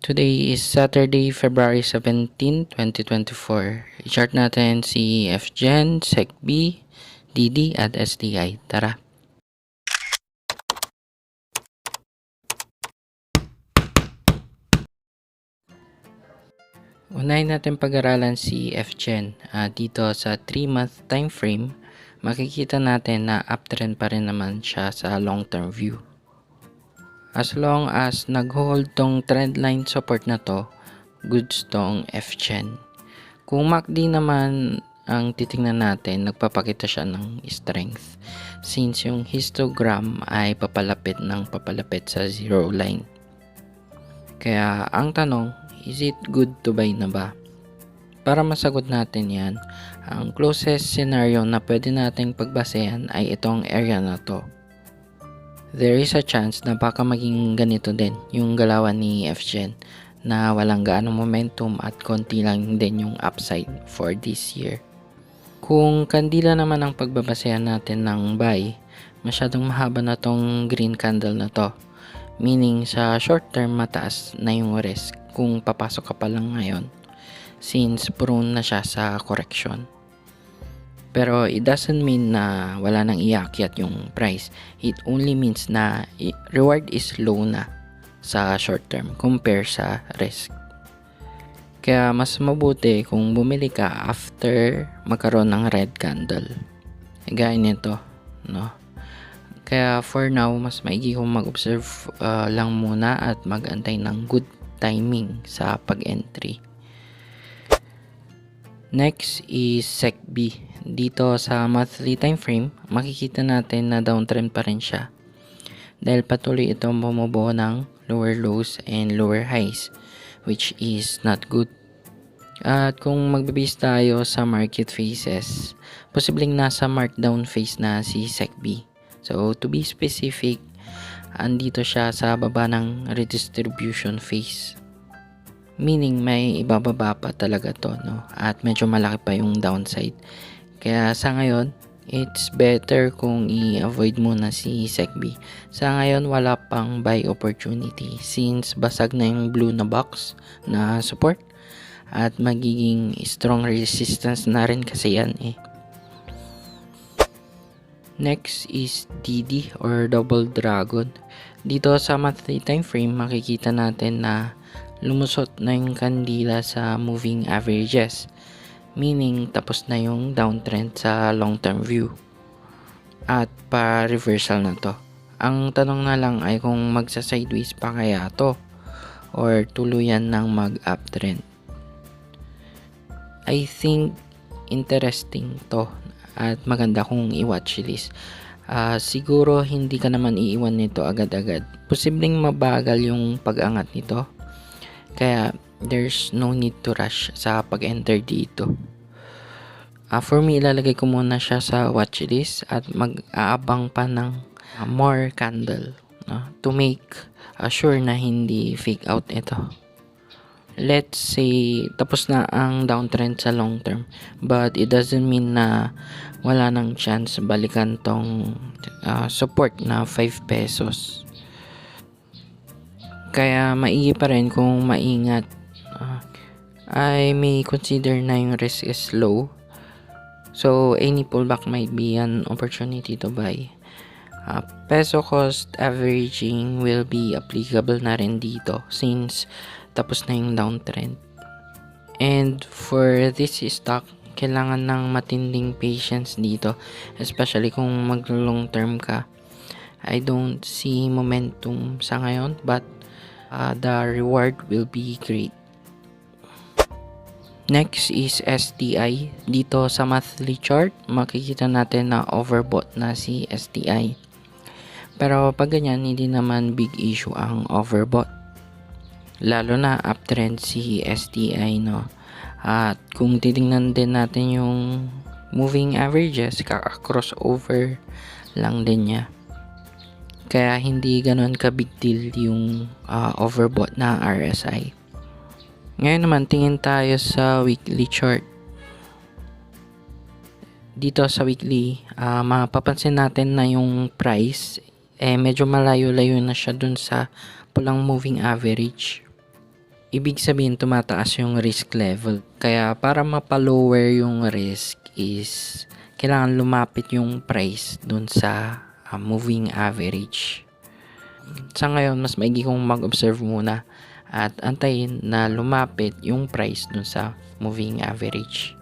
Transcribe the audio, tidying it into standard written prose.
Today is Saturday, February 17, 2024. I-chart natin si FGen, SecB, DD at STI. Tara! Unahin natin pag-aralan si FGen. Dito sa 3-month time frame, makikita natin na uptrend pa rin naman siya sa long-term view. As long as nag-hold tong trendline support na to, goods tong FGen. Kung MACD naman ang titingnan natin, nagpapakita siya ng strength since yung histogram ay papalapit sa zero line. Kaya ang tanong, is it good to buy na ba? Para masagot natin yan, ang closest scenario na pwede nating pagbasehan ay itong area na to. There is a chance na baka maging ganito din yung galawan ni FGen na walang gaanong momentum at konti lang din yung upside for this year. Kung kandila naman ang pagbabasehan natin ng buy, masyadong mahaba na tong green candle na to. Meaning sa short term mataas na yung risk kung papasok ka pa lang ngayon since prone na siya sa correction. Pero it doesn't mean na wala nang iakyat yung price. It only means na reward is low na sa short term compare sa risk. Kaya mas mabuti kung bumili ka after magkaroon ng red candle. Gaya nito, no? Kaya for now, mas maigi kung mag-observe lang muna at mag-antay ng good timing sa pag-entry. Next is SecB. Dito sa monthly time frame, makikita natin na downtrend pa rin siya. Dahil patuloy itong bumubuo ng lower lows and lower highs, which is not good. At kung magbibase tayo sa market phases, posibleng nasa markdown phase na si SecB. So to be specific, andito siya sa baba ng redistribution phase. Meaning may ibababa pa talaga to, no? At medyo malaki pa yung downside. Kaya sa ngayon, it's better kung i-avoid muna si SecB. Sa ngayon, wala pang buy opportunity since basag na yung blue na box na support at magiging strong resistance na rin kasi yan eh. Next is DD or Double Dragon. Dito sa monthly time frame, makikita natin na lumusot na yung kandila sa moving averages. Meaning, tapos na yung downtrend sa long-term view. At pa-reversal na to. Ang tanong na lang ay kung magsa-sideways pa kaya to or tuluyan ng mag-uptrend. I think interesting to at maganda kung i-watchlist. Siguro hindi ka naman iiwan nito agad-agad. Posibleng mabagal yung pag-angat nito. Kaya there's no need to rush sa pag-enter dito. For me, ilalagay ko muna siya sa watchlist at mag-aabang pa ng more candle, no? To make sure na hindi fake out ito. Let's say tapos na ang downtrend sa long term, but it doesn't mean na wala nang chance balikan tong support na 5 pesos. Kaya maigi pa rin kung maingat. I may consider na yung risk is low. So any pullback might be an opportunity to buy. Peso cost averaging will be applicable na rin dito since tapos na yung downtrend. And for this stock, kailangan ng matinding patience dito, especially kung mag-long term ka. I don't see momentum sa ngayon, but the reward will be great. Next is STI. Dito sa monthly chart, makikita natin na overbought na si STI. Pero pag ganyan, hindi naman big issue ang overbought. Lalo na uptrend si STI, no? At kung titingnan din natin yung moving averages, kaka-crossover lang din niya. Kaya hindi ganoon ka big deal yung overbought na RSI. Ngayon naman, tingin tayo sa weekly chart. Dito sa weekly, mapapansin natin na yung price medyo malayo-layo na siya dun sa pulang moving average. ibig sabihin tumataas yung risk level. Kaya para mapalower yung risk is kailangan lumapit yung price dun sa moving average. Sa ngayon, mas maigi kong mag-observe muna at antayin na lumapit yung price dun sa moving average.